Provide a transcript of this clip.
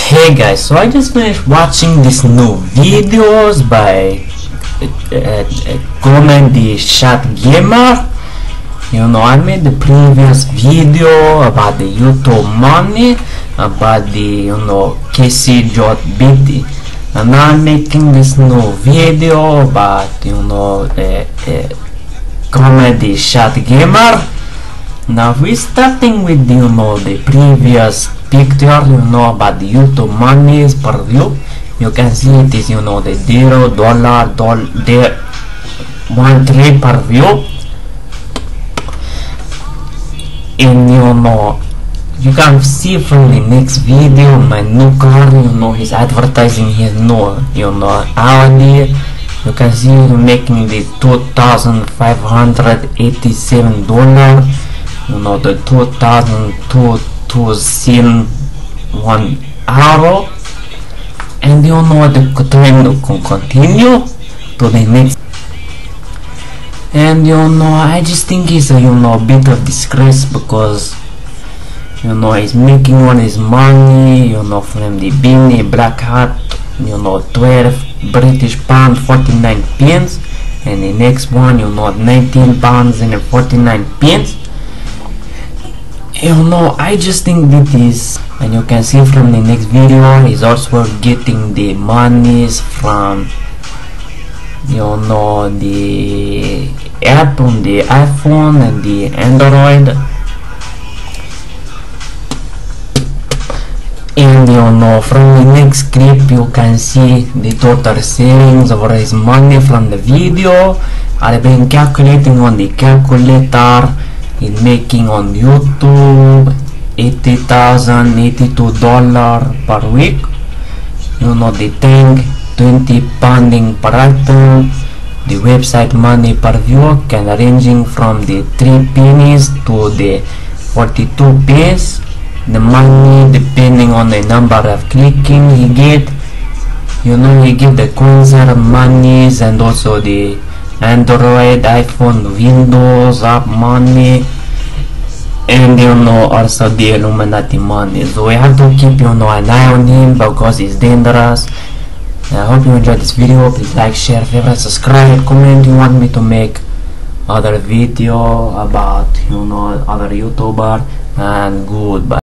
Hey guys, so I just finished watching these new videos by Comedy Shot Gamer. I made the previous video about the YouTube money, about the KC.BT, and now I'm making this new video about Comedy Shot Gamer. Now we're starting with the previous picture, about the YouTube monies per view. You can see it is the $1 per view. And you can see from the next video my new car, he's advertising his new Audi. You can see he's making the $2,587, the 2,201 euro, and the time to continue to the next. And I just think it's a bit of disgrace, because he's making all his money from the Beanie Black Hat, 12 British pound 49 pence, and the next one 19 pounds and 49 pence. I just think that is, and you can see from the next video, he's also getting the monies from the app on the iPhone and the Android. And from the next clip you can see the total savings of his money from the video. I've been calculating on the calculator. He's making on YouTube $80,082 per week. The thing 20 pounding per item. The website money per view can ranging from the 3 pennies to the 42 pence. The money depending on the number of clicking he get. He get the concert monies and also the Android, iPhone, Windows app money, and also the Illuminati money. So we have to keep an eye on him, because he's dangerous. I hope you enjoyed this video. Please like, share, favorite, subscribe, comment you want me to make other video about other YouTuber, and goodbye.